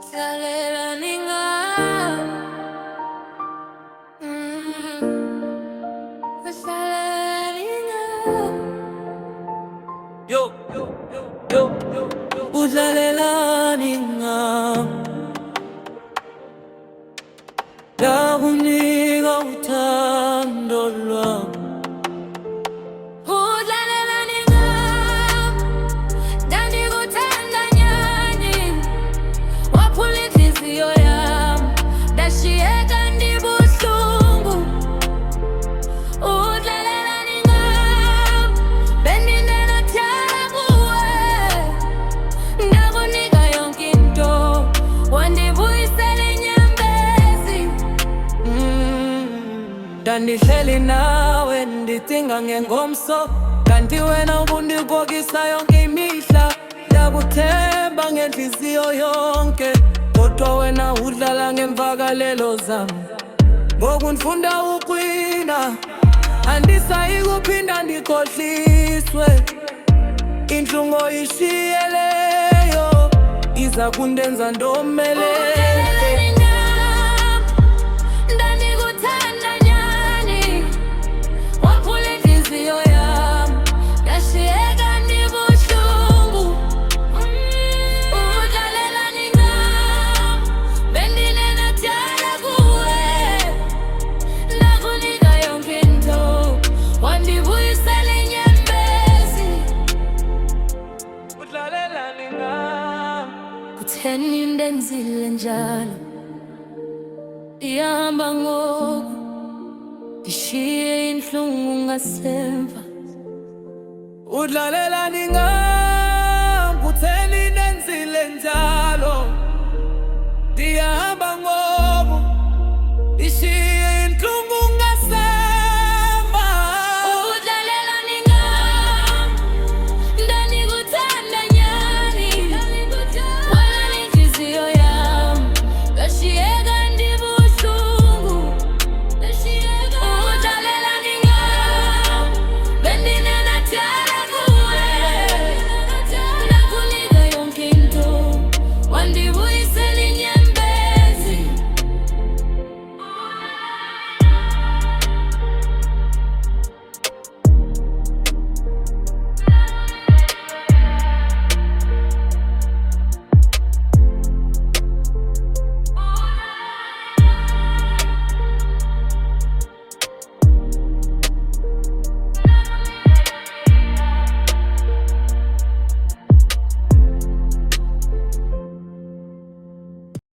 Salela ninga, salela ninga. Yo, yo, yo, yo, yo. Usalela ninga, dakunika uthando lwami. Usalela ninga, ndandikuthanda nyani. Waphula inhliziyo yami, ndashiyeka ndibuhlungu. Udlalela ningami, bendinenothando kuwe. Ndakunika yonke into, wandibuyisela inyembezi. Ndandihleli nawe ndicinga ngengomso, kanti wena ubundikokisa yonke imihla. Ndakuthemba ngenhliziyo yonke, kodwa wena udlala ngemvakalelo zami. Ngoku ndifunda uqina, andisayi kuphinda ndikhohliswe. Inhlungu ishiyeleyo iza kundenza ndomelele. Ndandikuthanda nyani, waphula inhliziyo yami, ndashiyeka ndibuhlungu. Udlalela ningami, bendinenothando kuwe. Ndakunika yonke into, wandibuyisela inyembezi. Udlalela ningami, kutheni ndenzile njalo? Ndihamba ngoku, ndishiye inhlungu ngasemva. Udlalela ningami, kutheni